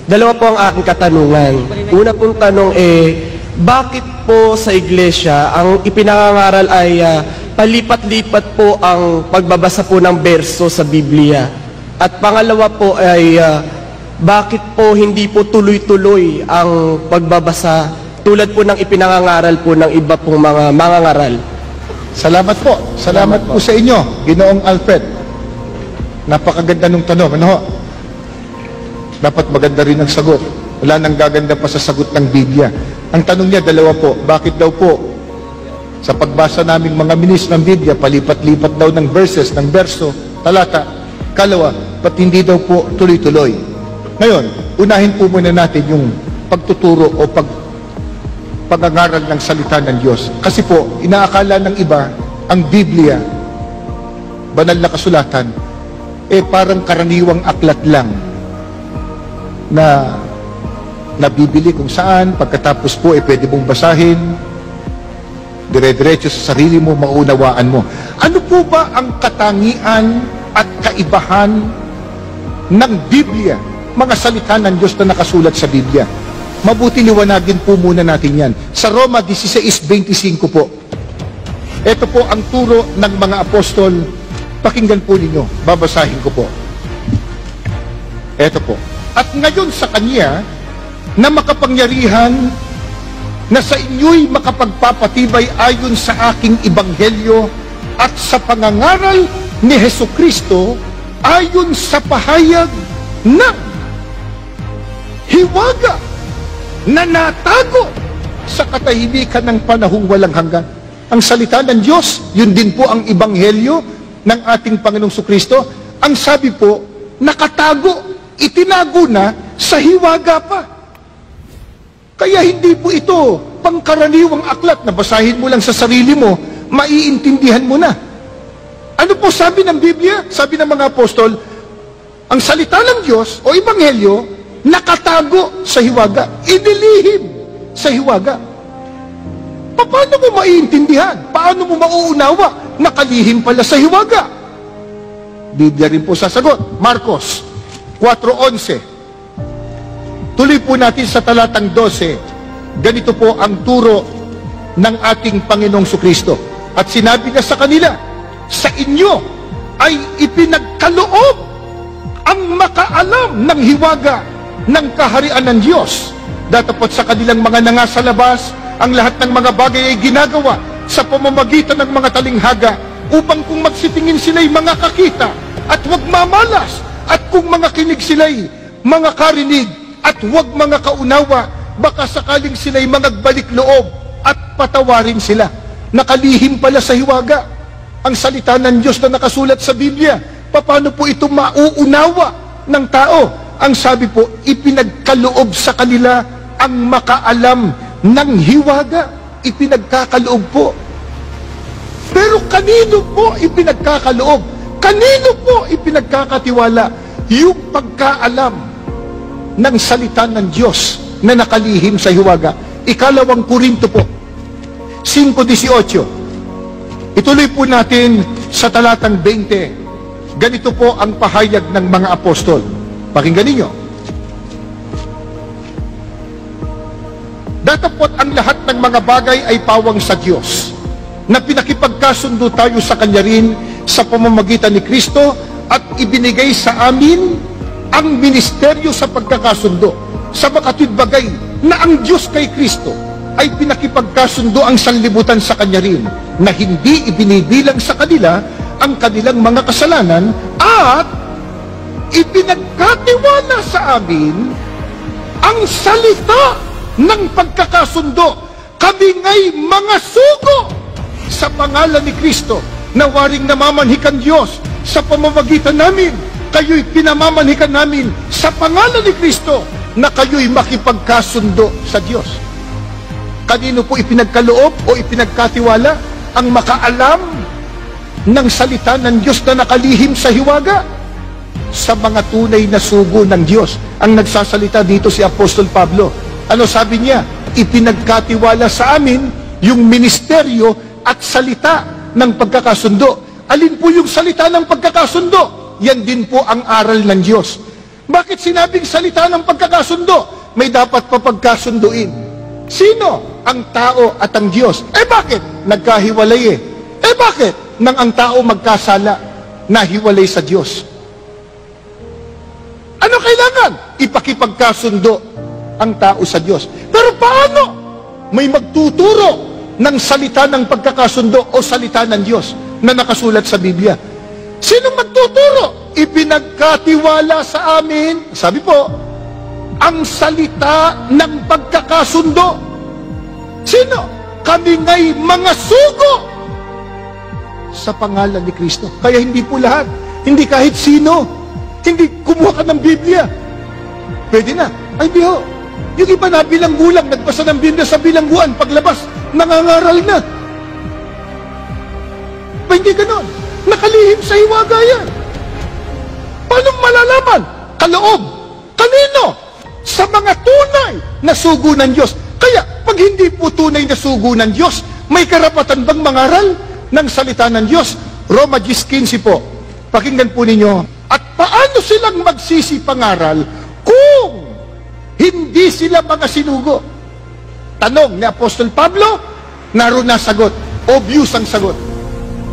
Dalawa po ang aking katanungan. Una pong tanong bakit po sa iglesia ang ipinangangaral ay palipat-lipat po ang pagbabasa po ng berso sa Biblia? At pangalawa po ay bakit po hindi po tuloy-tuloy ang pagbabasa tulad po ng ipinangangaral po ng iba pong mga mangangaral? Salamat po. Salamat po sa inyo, Ginoong Alfred. Napakaganda ng tanong. Ano ho? Dapat maganda rin ang sagot. Wala nang gaganda pa sa sagot ng Biblia. Ang tanong niya, dalawa po. Bakit daw po sa pagbasa naming mga minis ng Biblia, palipat-lipat daw ng verses, ng verso, talata, kalawa, ba't hindi daw po tuloy-tuloy? Ngayon, unahin po muna natin yung pagtuturo o pag-angaral ng salita ng Diyos. Kasi po, inaakala ng iba, ang Biblia, banal na kasulatan, parang karaniwang aklat lang na nabibili kung saan, pagkatapos po pwede mong basahin, dire-diretso sa sarili mo, maunawaan mo. Ano po ba ang katangian at kaibahan ng Biblia, mga salita ng Diyos na nakasulat sa Biblia? Mabuti liwanagin po muna natin yan. Sa Roma 16:25 po, ito po ang turo ng mga apostol. Pakinggan po ninyo, babasahin ko po. Ito po. At ngayon sa Kanya, na makapangyarihan, na sa inyo'y makapagpapatibay ayon sa aking ebanghelyo at sa pangangaral ni Hesukristo ayon sa pahayag ng hiwaga na natago sa katahimikan ng panahong walang hanggan. Ang salita ng Diyos, yun din po ang ebanghelyo ng ating Panginoong Jesucristo. Ang sabi po, nakatago, itinago na sa hiwaga pa. Kaya hindi po ito pangkaraniwang aklat na basahin mo lang sa sarili mo, maiintindihan mo na. Ano po sabi ng Biblia? Sabi ng mga apostol, ang salita ng Diyos o ebanghelyo, nakatago sa hiwaga, inilihim sa hiwaga. Paano mo maiintindihan? Paano mo mauunawa? Nakalihim pala sa hiwaga. Biblia rin po sasagot. Marcos 4:11. Tuloy po natin sa talatang 12. Ganito po ang turo ng ating Panginoong Jesucristo. At sinabi niya sa kanila, sa inyo ay ipinagkaloob ang makaalam ng hiwaga ng kaharian ng Diyos. Datapot sa kanilang mga nangasalabas, ang lahat ng mga bagay ay ginagawa sa pamamagitan ng mga talinghaga upang kung magsitingin sila'y mga kakita at huwag mamalas, at kung mga kinig sila'y mga karinig at huwag mga kaunawa, baka sakaling sila'y magagbalik loob at patawarin sila. Nakalihim pala sa hiwaga ang salita ng Diyos na nakasulat sa Biblia. Paano po ito mauunawa ng tao? Ang sabi po, ipinagkaloob sa kanila ang makaalam ng hiwaga. Ipinagkakaloob po. Pero kanino po ipinagkakaloob? Kanino po ipinagkakatiwala yung pagkaalam ng salita ng Diyos na nakalihim sa hiwaga? Ikalawang Korinto po, 5:18. Ituloy po natin sa talatang 20. Ganito po ang pahayag ng mga apostol. Pakinggan ninyo. Datapot ang lahat ng mga bagay ay pawang sa Diyos, na pinakipagkasundo tayo sa Kanya rin sa pamamagitan ni Kristo, at ibinigay sa amin ang ministeryo sa pagkakasundo, sa makatwid bagay na ang Diyos kay Kristo ay pinakipagkasundo ang sanlibutan sa Kanya rin, na hindi ibinibilang sa kanila ang kanilang mga kasalanan, at ipinagkatiwala sa amin ang salita ng pagkakasundo. Kami nga'y mga sugo sa pangalan ni Kristo, na waring namamanhikan Diyos sa pamamagitan namin. Kayo'y pinamamanhikan namin sa pangalan ni Kristo, na kayo'y makipagkasundo sa Diyos. Kanino po ipinagkaloob o ipinagkatiwala ang makaalam ng salita ng Diyos na nakalihim sa hiwaga? Sa mga tunay na sugo ng Diyos. Ang nagsasalita dito si Apostol Pablo. Ano sabi niya? Ipinagkatiwala sa amin yung ministeryo at salita ng pagkakasundo. Alin po yung salita ng pagkakasundo? Yan din po ang aral ng Diyos. Bakit sinabing salita ng pagkakasundo? May dapat pa pagkasunduin. Sino? Ang tao at ang Diyos. Bakit? Nagkahiwalay bakit? Nang ang tao magkasala, nahiwalay sa Diyos. Ano kailangan? Ipakipagkasundo ang tao sa Diyos. Pero paano? May magtuturo ng salita ng pagkakasundo o salita ng Diyos na nakasulat sa Biblia. Sinong magtuturo? Ipinagkatiwala sa amin, sabi po, ang salita ng pagkakasundo. Sino? Kami nga'y mga sugo sa pangalan ni Kristo. Kaya hindi po lahat, hindi kahit sino. Hindi kumuha ka ng Biblia. Pwede na. Ay, di ho. Yung iba na bilanggulang, nagbasa ng Biblia sa bilangguan, paglabas, nangangaral na. Hindi ganon. Nakalihim sa hiwaga yan. Paano malalaman? Kaloob. Kanino? Sa mga tunay na sugo ng Diyos. Kaya, pag hindi po tunay na sugo ng Diyos, may karapatan bang mangaral ng salita ng Diyos? Roma 10:15 po. Pakinggan po ninyo. At paano silang magsisipangaral kung hindi sila mga sinugo? Tanong ni Apostol Pablo, naroon na sagot. Obvious ang sagot.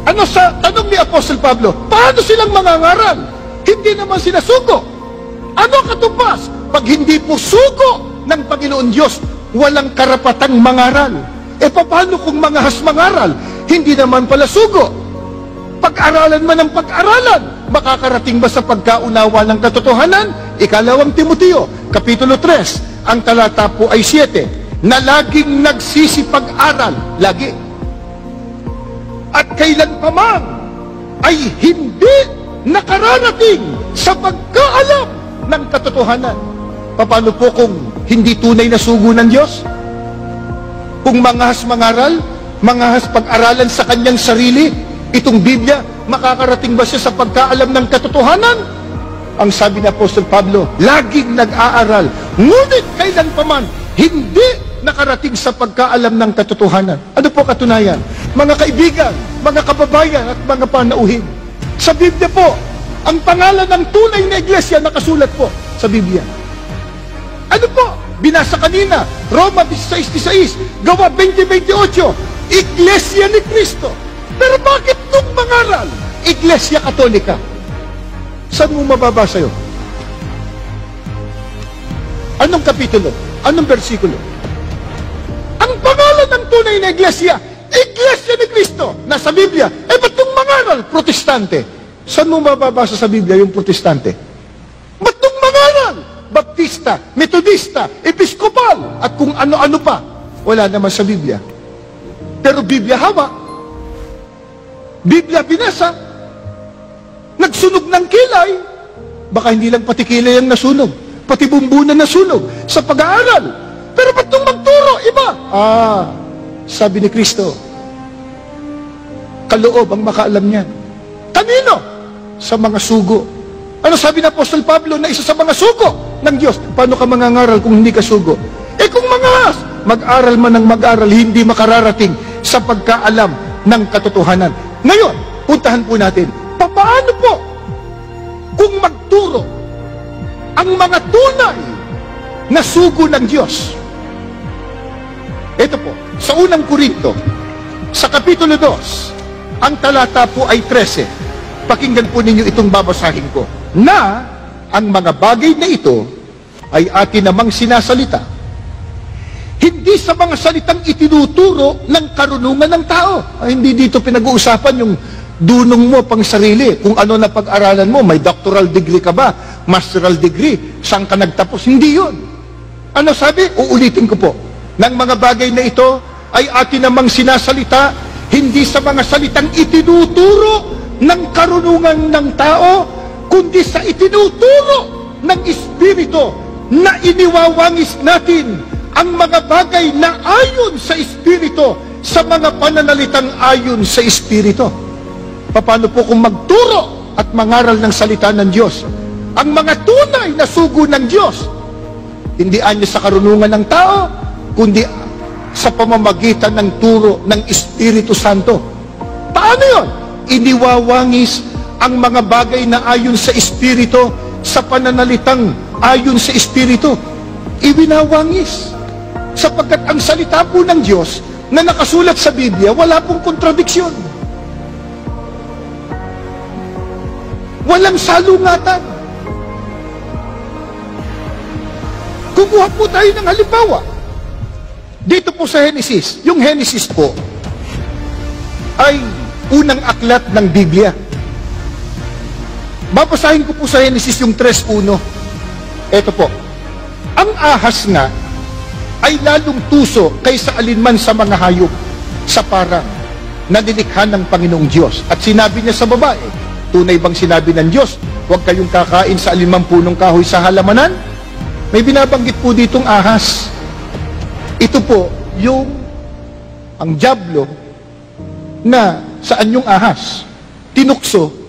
Ano sa tanong ni Apostol Pablo? Paano silang mangangaral? Hindi naman sila sugo. Ano katupas? Pag hindi po sugo ng Panginoon Diyos, walang karapatang mangaral. Paano kung mangahas mangaral? Hindi naman pala sugo. Pag-aralan man ang pag-aralan, makakarating ba sa pagkaunawa ng katotohanan? Ikalawang Timoteo, Kapitulo 3, ang talata po ay 7, na laging nagsisipag-aral, lagi. At kailanpaman ay hindi nakararating sa pagkaalam ng katotohanan. Paano po kung hindi tunay na sugo ng Diyos? Kung mangahas mangaral, mangahas pag-aralan sa kanyang sarili, itong Biblia, makakarating ba siya sa pagkaalam ng katotohanan? Ang sabi ni Apostol Pablo, laging nag-aaral, ngunit kailanpaman hindi nakarating sa pagkaalam ng katotohanan. Ano po katunayan? Mga kaibigan, mga kababayan at mga panauhin. Sa Biblia po, ang pangalan ng tunay na iglesia nakasulat po sa Biblia. Ano po? Binasa kanina, Roma 16:16, Gawa 20:28, Iglesia ni Cristo. Pero bakit nung mangaral, Iglesia Katolika? Saan mo mababasa yun? Anong kapitulo? Anong bersikulo? Ang pangalan ng tunay na iglesia, Iglesia ni Cristo, nasa Biblia. Ba't nung mangaral, Protestante? Saan mo mababasa sa Biblia yung Protestante? Ba't nung mangaral, Baptista, Metodista, Episkopal, at kung ano-ano pa? Wala naman sa Biblia. Pero Biblia hawak. Biblia binasa, nagsunog ng kilay, baka hindi lang pati kilay ang nasunog, pati bumbunan nasunog sa pag-aaral. Pero ba't nung magturo, iba? Sabi ni Kristo, kaloob ang makaalam niyan. Kanino? Sa mga sugo. Ano sabi ng Apostol Pablo na isa sa mga sugo ng Diyos? Paano ka mangangaral kung hindi ka sugo? Kung mangahas, mag-aral man ng mag-aral, hindi makararating sa pagkaalam ng katotohanan. Ngayon, puntahan po natin, paano po kung magturo ang mga tunay na sugo ng Diyos? Ito po, sa unang Korinto, sa Kapitulo 2, ang talata po ay 13. Pakinggan po ninyo itong babasahin ko. Na ang mga bagay na ito ay atin namang sinasalita. Hindi sa mga salitang itinuturo ng karunungan ng tao. Hindi dito pinag-uusapan yung dunong mo pang sarili. Kung ano na pag-aralan mo, may doctoral degree ka ba? Masteral degree? Saan ka nagtapos? Hindi yun. Ano sabi? Uulitin ko po. Ng mga bagay na ito ay atin namang sinasalita, hindi sa mga salitang itinuturo ng karunungan ng tao, kundi sa itinuturo ng Espiritu na iniwawangis natin ang mga bagay na ayon sa Espiritu, sa mga pananalitang ayon sa Espiritu. Paano po kung magturo at mangaral ng salita ng Diyos? Ang mga tunay na sugo ng Diyos, hindi anya sa karunungan ng tao, kundi sa pamamagitan ng turo ng Espiritu Santo. Paano yun? Iniwawangis ang mga bagay na ayon sa Espiritu sa pananalitang ayon sa Espiritu. Iwinawangis. Sapagkat ang salita po ng Diyos na nakasulat sa Biblia, wala pong kontradiksyon. Walang salungatan. Kumuha po tayo ng halimbawa. Dito po sa Genesis, yung Genesis po ay unang aklat ng Biblia. Babasahin ko po sa Genesis yung 3:1. Ito po. Ang ahas nga ay lalong tuso kaysa alinman sa mga hayop sa parang na nilikha ng Panginoong Diyos. At sinabi niya sa babae, tunay bang sinabi ng Diyos, huwag kayong kakain sa alinmang punong kahoy sa halamanan? May binabanggit po ditong ahas. Ito po yung ang dyablo na saan yung ahas tinukso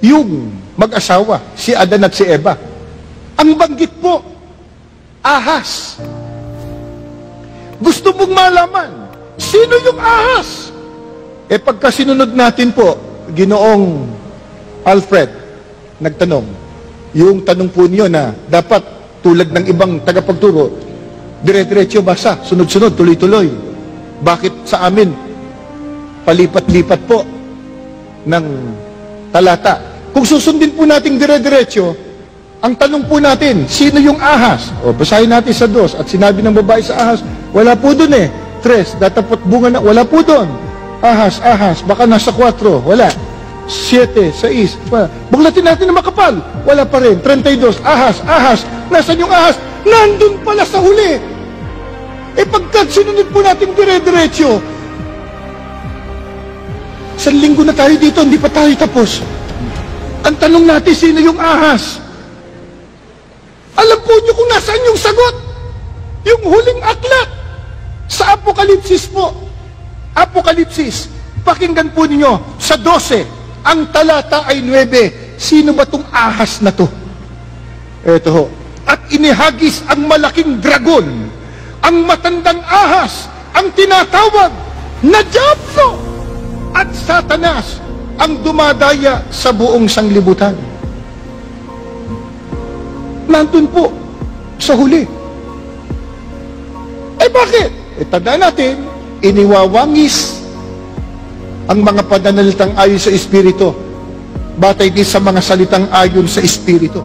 yung mag-asawa, si Adan at si Eva. Ang banggit po, ahas. Gusto mong malaman, sino yung ahas? Pagka sinunod natin po, Ginoong Alfred, nagtanong, yung tanong po niyo na dapat tulad ng ibang tagapagturo, dire-diretso basa, sunod-sunod, tuloy-tuloy. Bakit sa amin, palipat-lipat po ng talata? Kung susundin po natin dire-diretso, ang tanong po natin, sino yung ahas? O, basahin natin sa 2. At sinabi ng babae sa ahas, wala po dun 3, datapot bunga na, wala po dun. Ahas, baka nasa 4, wala. 7, 6, wala. Buglatin natin na makapal, wala pa rin. 32, ahas, nasan yung ahas? Nandun pala sa huli. Pagkat sinunod po natin dire-diretso, 1 linggo na tayo dito, hindi pa tayo tapos. Ang tanong natin, sino yung ahas? Alam po niyo kung nasaan yung sagot? Yung huling aklat sa Apokalipsis po. Apokalipsis, pakinggan po ninyo, sa 12, ang talata ay 9. Sino ba tong ahas na to? Ito ho. At inihagis ang malaking dragon, ang matandang ahas, ang tinatawag na Diablo at Satanas, ang dumadaya sa buong sanglibutan. Nandun po sa huli. Bakit? Tandaan natin, iniwawangis ang mga pananalitang ayon sa Espiritu, batay din sa mga salitang ayon sa Espiritu.